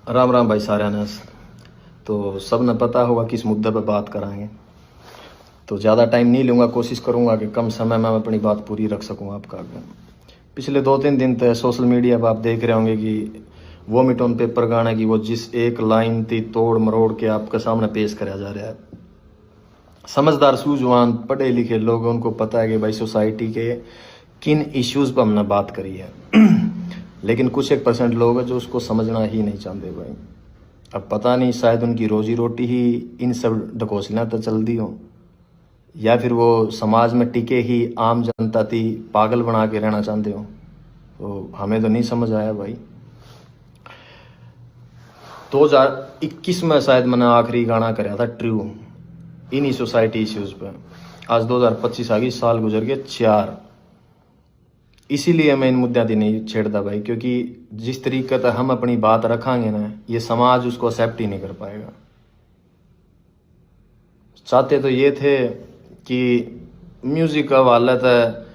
राम राम भाई सारे ने। तो सब ने पता होगा किस मुद्दे पर बात कराएंगे, तो ज़्यादा टाइम नहीं लूँगा। कोशिश करूँगा कि कम समय में अपनी बात पूरी रख सकूँ आपका आगे। पिछले 2-3 दिन तक सोशल मीडिया पर आप देख रहे होंगे कि वोमिट ऑन पेपर गाने की वो जिस एक लाइन थी तोड़ मरोड़ के आपके सामने पेश कराया जा रहा है। समझदार सूझवान पढ़े लिखे लोग, उनको पता है कि भाई सोसाइटी के किन इश्यूज़ पर हमने बात करी है लेकिन कुछ 1% लोग हैं जो उसको समझना ही नहीं चाहते भाई। अब पता नहीं, शायद उनकी रोजी रोटी ही इन सब ढकोसला तो चल दी हो, या फिर वो समाज में टिके ही आम जनता थी पागल बना के रहना चाहते हो। तो हमें तो नहीं समझ आया भाई। 2021 में शायद मैंने आखिरी गाना कराया था ट्रू इन्हीं सोसाइटी इश्यूज़ पे। आज 2025 आ गई, साल गुजर गए 4। इसीलिए मैं इन मुद्दों की नहीं छेड़ता भाई, क्योंकि जिस तरीके से हम अपनी बात रखांगे ना, ये समाज उसको एक्सेप्ट ही नहीं कर पाएगा। चाहते तो ये थे कि म्यूज़िक का वालत है,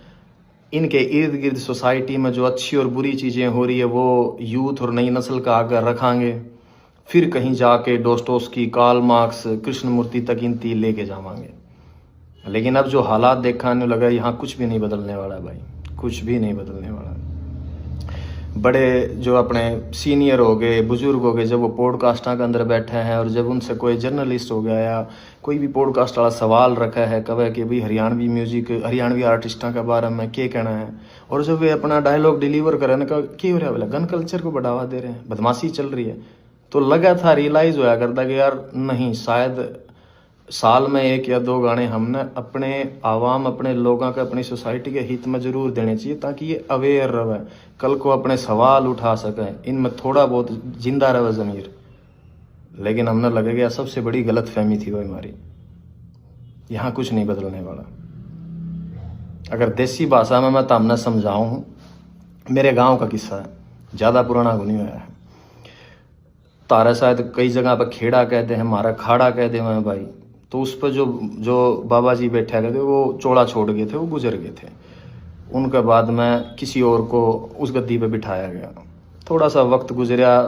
इनके इर्द गिर्द सोसाइटी में जो अच्छी और बुरी चीज़ें हो रही है वो यूथ और नई नस्ल का आगे रखांगे, फिर कहीं जाके डोस्टोव्स्की, कार्ल मार्क्स, कृष्णमूर्ति तक इनती लेके जावांगे। लेकिन अब जो हालात देखने लगा, यहाँ कुछ भी नहीं बदलने वाला भाई, कुछ भी नहीं बदलने वाला। बड़े जो अपने सीनियर हो गए, बुजुर्ग हो गए, जब वो पॉडकास्टा के अंदर बैठे हैं और जब उनसे कोई जर्नलिस्ट हो गया या कोई भी पॉडकास्ट वाला सवाल रखा है कवे कि भाई हरियाणवी म्यूजिक, हरियाणवी आर्टिस्टों के बारे में क्या कहना है, और जब वे अपना डायलॉग डिलीवर करें ना, क्या हो रहा है बोला, गन कल्चर को बढ़ावा दे रहे हैं, बदमाशी चल रही है, तो लगा था रियलाइज होया करता कि यार नहीं, शायद साल में 1 या 2 गाने हमने अपने आवाम, अपने लोगों के, अपनी सोसाइटी के हित में जरूर देने चाहिए, ताकि ये अवेयर रहे, कल को अपने सवाल उठा सकें, इनमें थोड़ा बहुत जिंदा रहे ज़मीर। लेकिन हमने लगेगा सबसे बड़ी गलत फहमी थी वो हमारी। यहाँ कुछ नहीं बदलने वाला। अगर देसी भाषा में मैं तमने समझाऊँ, मेरे गाँव का किस्सा है, ज़्यादा पुराना नहीं हुआ है। तारा शायद कई जगह पर खेड़ा कहते हैं, हमारा खाड़ा कहते हैं भाई। तो उस पर जो बाबा जी बैठा करते वो चोला छोड़ गए थे, वो गुजर गए थे। उनके बाद में किसी और को उस गद्दी पे बिठाया गया। थोड़ा सा वक्त गुजरा,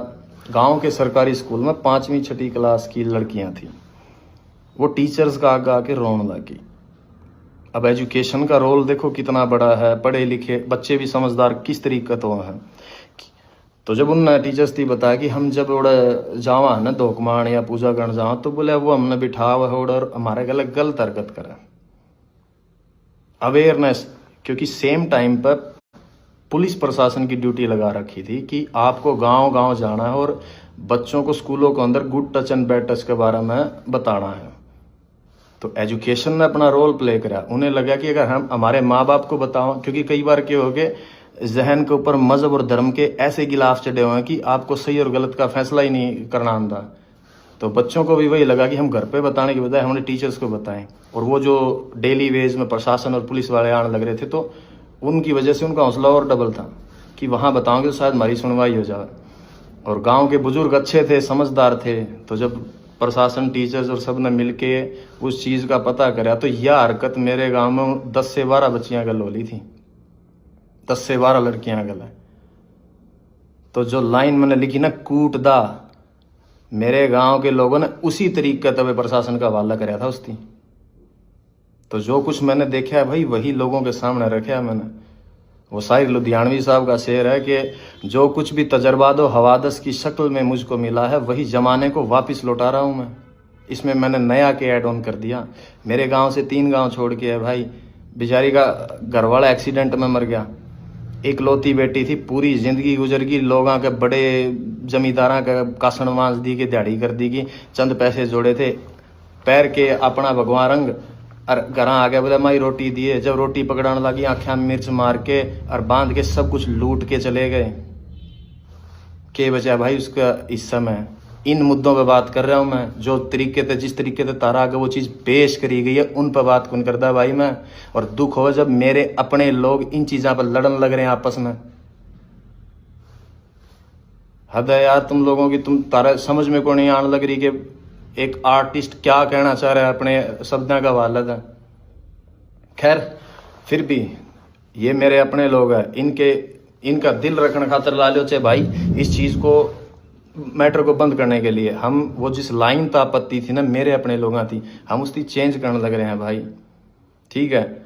गांव के सरकारी स्कूल में 5वीं 6ठी क्लास की लड़कियां थी, वो टीचर्स का आगे आके रोने लगी। अब एजुकेशन का रोल देखो कितना बड़ा है, पढ़े लिखे बच्चे भी समझदार किस तरीके तो हैं। तो जब उन टीचर्स थी बताया कि हम जब उड़ा जावा ना धोकमान या पूजा करने जावा, तो बोले वो हमने बिठा हुआ और हमारे गलत हरकत करा। अवेयरनेस, क्योंकि सेम टाइम पर पुलिस प्रशासन की ड्यूटी लगा रखी थी कि आपको गांव गांव जाना है और बच्चों को स्कूलों के अंदर good touch and bad touch के बारे में बताना है। तो एजुकेशन ने अपना रोल प्ले करा। उन्हें लगा कि अगर हम हमारे माँ बाप को बताओ, क्योंकि कई बार क्या हो गए, जहन के ऊपर मजहब और धर्म के ऐसे गिलाफ चढ़े हुए हैं कि आपको सही और गलत का फैसला ही नहीं करना आता। तो बच्चों को भी वही लगा कि हम घर पे बताने के बजाय हमने टीचर्स को बताएं। और वो जो डेली वेज में प्रशासन और पुलिस वाले आने लग रहे थे, तो उनकी वजह से उनका हौसला और डबल था कि वहाँ बताओगे तो शायद हमारी सुनवाई हो जाए। और गाँव के बुजुर्ग अच्छे थे, समझदार थे, तो जब प्रशासन, टीचर्स और सब ने मिल के उस चीज़ का पता करा, तो यह हरकत मेरे गाँव में 10 से 12 बच्चियाँ गल होली थी, 10 से 12 लड़कियां गल है। तो जो लाइन मैंने लिखी ना, कूट दा, मेरे गांव के लोगों ने उसी तरीके तब प्रशासन का हवाला कराया था उसकी। तो जो कुछ मैंने देखा है भाई, वही लोगों के सामने रखा है मैंने। वो शायर लुधियानवी साहब का शेर है कि जो कुछ भी तजर्बात व हवादस की शक्ल में मुझको मिला है, वही जमाने को वापस लौटा रहा हूँ मैं। इसमें मैंने नया के ऐड ऑन कर दिया। मेरे गाँव से 3 गाँव छोड़ के है भाई, बेचारी का घरवाला एक्सीडेंट में मर गया, एक लौती बेटी थी, पूरी जिंदगी गुजर गई, लोगों के बड़े जमींदारा का कासन मांस दी के दिहाड़ी कर दी की, चंद पैसे जोड़े थे, पैर के अपना भगवान रंग और घर आ गया, बोले माई रोटी दिए। जब रोटी पकड़ाने लगी, आँखें में मिर्च मार के और बांध के सब कुछ लूट के चले गए। के बचा भाई उसका हिस्सा में। इन मुद्दों पे बात कर रहा हूँ मैं, जो तरीके से, जिस तरीके से तारा आगे वो चीज़ पेश करी गई है, उन पर बात कौन करता भाई मैं। और दुख हो जब मेरे अपने लोग इन चीज़ों पर लड़न लग रहे हैं आपस में। हद है यार तुम लोगों की, तुम तारा समझ में को नहीं आने लग रही कि एक आर्टिस्ट क्या कहना चाह रहा है अपने शब्दों का वालद है। खैर फिर भी ये मेरे अपने लोग हैं, इनका दिल रखने खातर ला लो चाहे भाई, इस चीज़ को मैटर को बंद करने के लिए हम वो जिस लाइन तापत्ती थी ना मेरे अपने लोगों थी, हम उसकी चेंज करने लग रहे हैं भाई, ठीक है।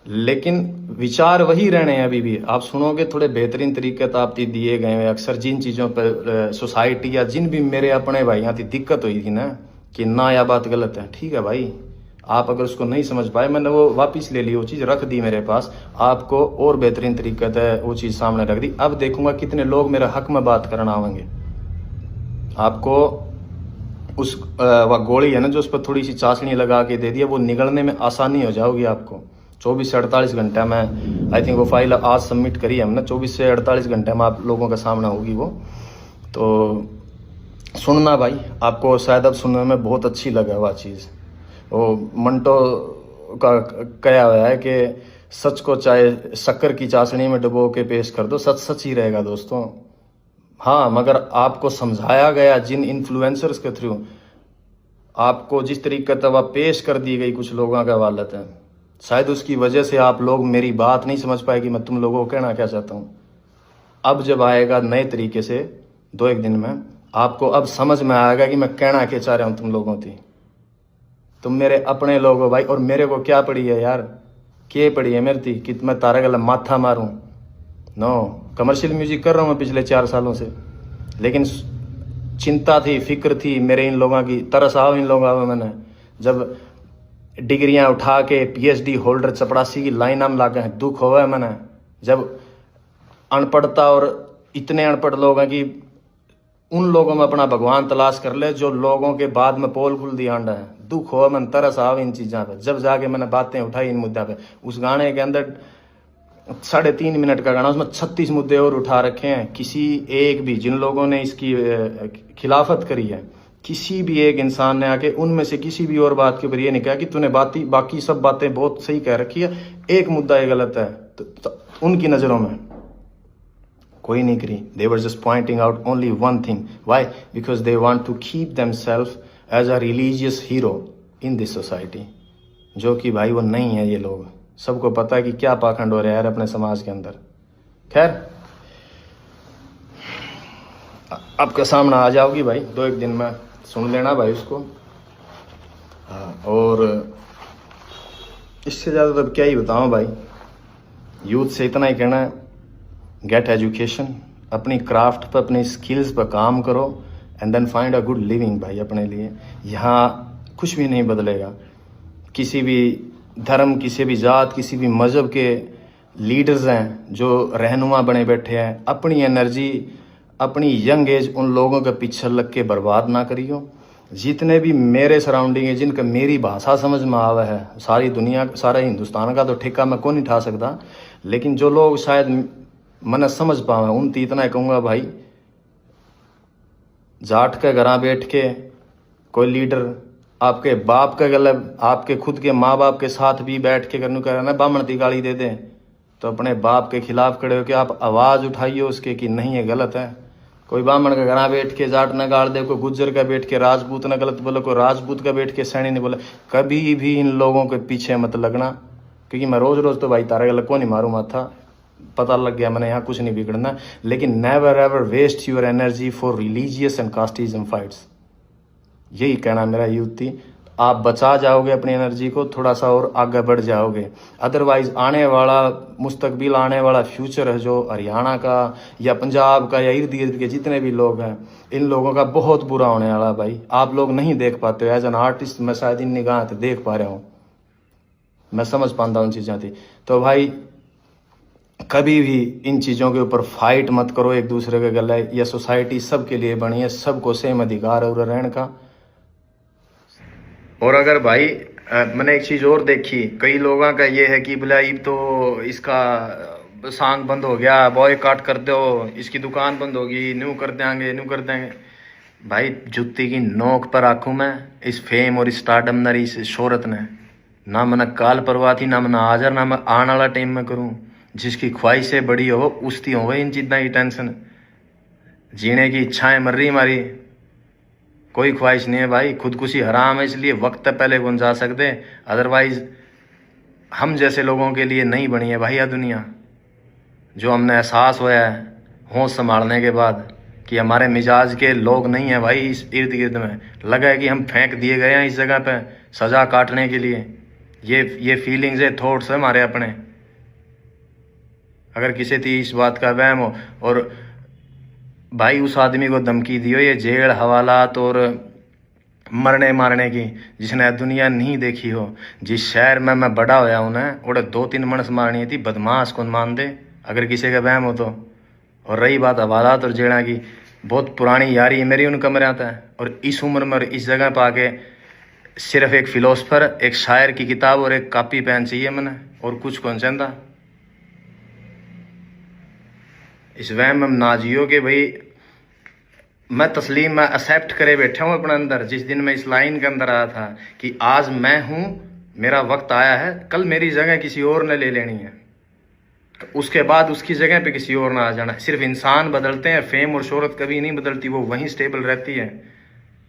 लेकिन विचार वही रहने हैं अभी भी। आप सुनोगे थोड़े बेहतरीन तरीके तापती दिए गए हैं। अक्सर जिन चीज़ों पर सोसाइटी या जिन भी मेरे अपने भाइयों थी दिक्कत हुई थी ना कि ना यह बात गलत है, ठीक है भाई, आप अगर उसको नहीं समझ पाए, मैंने वो वापस ले ली, वो चीज़ रख दी मेरे पास, आपको और बेहतरीन तरीके से वो चीज़ सामने रख दी। अब देखूंगा कितने लोग मेरे हक में बात करना आवेंगे। आपको उस वह गोली है ना जो उस पर थोड़ी सी चाशनी लगा के दे दिया, वो निगलने में आसानी हो जाओगी आपको। 24 से 48 घंटे में, आई थिंक वो फाइल आज सबमिट करी है हमने, 24 से 48 घंटे में आप लोगों का सामना होगी वो। तो सुनना भाई, आपको शायद अब सुनने में बहुत अच्छी लगे वह चीज़। वो मंटो का कहा हुआ है कि सच को चाहे शक्कर की चाशनी में डुबो के पेश कर दो, सच सच ही रहेगा दोस्तों। हाँ, मगर आपको समझाया गया जिन इन्फ्लुएंसर्स के थ्रू, आपको जिस तरीके से वह पेश कर दी गई कुछ लोगों का वालत है, शायद उसकी वजह से आप लोग मेरी बात नहीं समझ पाए कि मैं तुम लोगों को कहना क्या चाहता हूँ। अब जब आएगा नए तरीके से 2-1 दिन में, आपको अब समझ में आएगा कि मैं कहना क्या चाह रहा हूँ तुम लोगों थी। तुम मेरे अपने लोग हो भाई, और मेरे को क्या पड़ी है यार, क्या पड़ी है मेरी थी कि मैं तारा गला माथा मारूं? नो, कमर्शियल म्यूजिक कर रहा हूँ मैं पिछले 4 सालों से, लेकिन चिंता थी, फिक्र थी मेरे इन लोगों की, तरस आओ इन लोगों में। मैंने जब डिग्रियां उठा के PhD होल्डर चपड़ासी की लाइन में लागे हैं, दुख हुआ है मैंने। जब अनपढ़ता और इतने अनपढ़ लोग हैं कि उन लोगों में अपना भगवान तलाश कर ले जो लोगों के बाद में पोल खुल दिया अंडा है, दुख हो, मन तरस आव इन चीज़ों पे। जब जाके मैंने बातें उठाई इन मुद्दों पे, उस गाने के अंदर 3.5 मिनट का गाना, उसमें 36 मुद्दे और उठा रखे हैं। किसी एक भी, जिन लोगों ने इसकी खिलाफत करी है, किसी भी एक इंसान ने आके उनमें से किसी भी और बात के ऊपर ये नहीं कहा कि तूने बाकी सब बातें बहुत सही कह रखी है, एक मुद्दा ये गलत है। तो उनकी नज़रों में कोई नहीं करी। They were just pointing out only one thing. Why? Because they want to keep themselves as a religious hero in this society. जो कि भाई वो नहीं है ये लोग। सबको पता है कि क्या पाखंड हो रहा है यार अपने समाज के अंदर। खैर, आपका सामना आ जाओगी भाई 2-1 दिन में, सुन लेना भाई उसको। और इससे ज़्यादा तो क्या ही बताऊँ भाई, यूथ से इतना ही कहना है, गेट एजुकेशन, अपनी क्राफ्ट पर, अपनी स्किल्स पर काम करो, and then find a good living भाई अपने लिए। यहाँ कुछ भी नहीं बदलेगा। किसी भी धर्म, किसी भी जात, किसी भी मज़हब के लीडर्स हैं जो रहनुमा बने बैठे हैं, अपनी एनर्जी, अपनी यंग एज उन लोगों के पीछे लग के बर्बाद ना करियो। जितने भी मेरे सराउंडिंग है, जिनका मेरी भाषा समझ में आवा है, सारी दुनिया, सारा हिंदुस्तान का तो ठेका मैं कौन नहीं उठा सकता, लेकिन जो लोग शायद मन समझ पावे उन तो इतना कहूँगा भाई, जाट के घर बैठ के कोई लीडर आपके बाप के गले, आपके खुद के माँ बाप के साथ भी बैठ के करने कह ना बामण की गाली दे दें, तो अपने बाप के खिलाफ खड़े हो के आप आवाज़ उठाइए उसके कि नहीं ये गलत है। कोई बामण का घर बैठ के जाट न गाड़ दे, कोई गुज्जर का बैठ के राजपूत न गलत बोले, कोई राजपूत का बैठ के सैनी नहीं बोले। कभी भी इन लोगों के पीछे मत लगना, क्योंकि मैं रोज़ रोज़ तो भाई तारे गलत को नहीं मारूँ माथा, पता लग गया मैंने यहाँ कुछ नहीं बिगड़ना। लेकिन never ever waste your energy for religious and casteism fights, यही कहना मेरा यूथ थी। आप बचा जाओगे अपनी एनर्जी को, थोड़ा सा और आगे बढ़ जाओगे। अदरवाइज आने वाला मुस्तकबिल, आने वाला फ्यूचर है जो हरियाणा का या पंजाब का या इर्द गिर्द के जितने भी लोग हैं, इन लोगों का बहुत बुरा होने वाला भाई। आप लोग नहीं देख पाते हो, एज एन आर्टिस्ट मैं शायद इन निगाह से देख पा रहा हूँ, मैं समझ पाता हूँ उन चीज़ें थी। तो भाई कभी भी इन चीज़ों के ऊपर फाइट मत करो एक दूसरे के गले। यह सोसाइटी सबके लिए बनी है, सबको सेम अधिकार है उधर रहने का। और अगर भाई मैंने एक चीज़ और देखी, कई लोगों का ये है कि बोला अब तो इसका सॉन्ग बंद हो गया, बॉयकॉट कर दो, इसकी दुकान बंद होगी, न्यू कर देंगे, न्यू कर देंगे। भाई जुत्ती की नोक पर आँखों में इस फेम और इस स्टारडम ने, इस शोहरत ने, ना मैंने काल परवाह थी, ना मैंने हाजर, ना मैं आने वाला टाइम में करूँ। जिसकी ख्वाहिशें बड़ी हो उसकी हो इन चीज़ों की टेंशन, जीने की इच्छाएं मर रही हमारी, कोई ख्वाहिश नहीं है भाई। खुदकुशी हराम है, इसलिए वक्त पहले कौन जा सकते, अदरवाइज हम जैसे लोगों के लिए नहीं बनी है भाई यह दुनिया। जो हमने एहसास हुआ है होश संभालने के बाद कि हमारे मिजाज के लोग नहीं है भाई इस इर्द गिर्द में, लगा है कि हम फेंक दिए गए हैं इस जगह पे सजा काटने के लिए। ये फीलिंग्स है, थॉट्स है हमारे अपने। अगर किसी थी इस बात का वहम हो, और भाई उस आदमी को धमकी दियो ये जेल हवालात और मरने मारने की, जिसने दुनिया नहीं देखी हो। जिस शहर में मैं बड़ा होया हूं ना, और 2-3 मनस मारनी थी, बदमाश कौन मान दे अगर किसी का वहम हो तो। और रही बात हवालात और जेड़ा की, बहुत पुरानी यारी है मेरी उन कमरे आता है। और इस उम्र में और इस जगह पर आके सिर्फ एक फिलोसफर, एक शायर की किताब और एक कॉपी पेन चाहिए मैंने, और कुछ कौन चाहता। इस वहम में ना जियो कि भाई मैं तस्लीम, मैं एक्सेप्ट करे बैठा हूँ अपने अंदर। जिस दिन मैं इस लाइन के अंदर आया था कि आज मैं हूँ, मेरा वक्त आया है, कल मेरी जगह किसी और ने ले लेनी है, तो उसके बाद उसकी जगह पे किसी और ना आ जाना। सिर्फ इंसान बदलते हैं, फेम और शोहरत कभी नहीं बदलती, वो वहीं स्टेबल रहती है।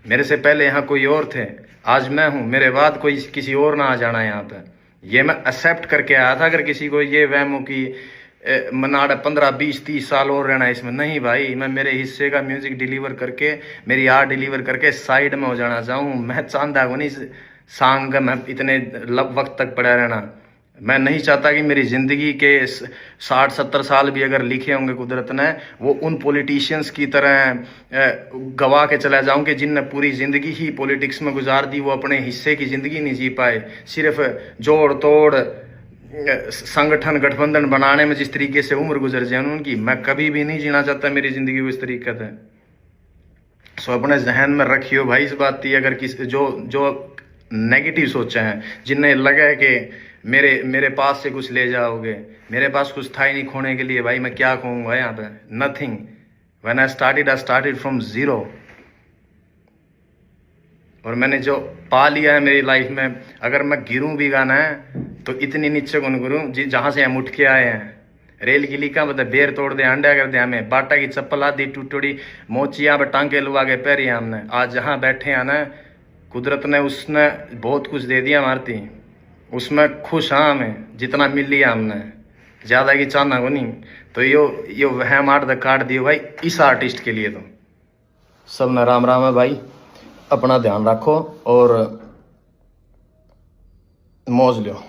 मेरे से पहले यहाँ कोई और थे, आज मैं हूँ, मेरे बाद कोई किसी और ना आ जाना यहाँ पे। ये मैं एक्सेप्ट करके आया था। अगर किसी को ये वहम हो कि मनाड़ा 15-20-30 साल और रहना इसमें, नहीं भाई, मैं मेरे हिस्से का म्यूजिक डिलीवर करके, मेरी आर्ट डिलीवर करके साइड में हो जाना चाहूँ। मैं चाहता हूँ नहीं सांग का मैं इतने वक्त तक पड़ा रहना। मैं नहीं चाहता कि मेरी ज़िंदगी के 60-70 साल भी अगर लिखे होंगे कुदरत ने, वो उन पॉलिटिशियंस की तरह गवा के चला जाऊं कि जिनने पूरी ज़िंदगी ही पॉलिटिक्स में गुजार दी, वो अपने हिस्से की ज़िंदगी नहीं जी पाए। सिर्फ जोड़ तोड़ संगठन गठबंधन बनाने में जिस तरीके से उम्र गुजर जाए उनकी, मैं कभी भी नहीं जीना चाहता मेरी ज़िंदगी को इस तरीके से। सो अपने जहन में रखियो भाई इस बात की। अगर किस जो नेगेटिव सोचे हैं, जिन्हें लगा है कि मेरे पास से कुछ ले जाओगे, मेरे पास कुछ था ही नहीं खोने के लिए, भाई मैं क्या कहूँगा यहाँ पे, nothing. When I started from zero. और मैंने जो पा लिया है मेरी लाइफ में, अगर मैं गिरूं भी गाना है तो इतनी नीचे कौन गिरूं जहाँ से हम उठ के आए हैं। रेल की लीका बता बेर तोड़ दे, अंडा कर दे हमें, बाटा की चप्पल आदि टूटोड़ी मोचियां टांगे लुआ के पैरी हमने। आज जहाँ बैठे हैं ना, कुदरत ने उसने बहुत कुछ दे दिया मारती, उसमें खुश हाँ हमें जितना मिल लिया हमने, ज़्यादा की चाहना को नहीं। तो यो वहम आर्ट द काट दियो भाई इस आर्टिस्ट के लिए। तो सब न राम राम है भाई, अपना ध्यान रखो और मौज लो।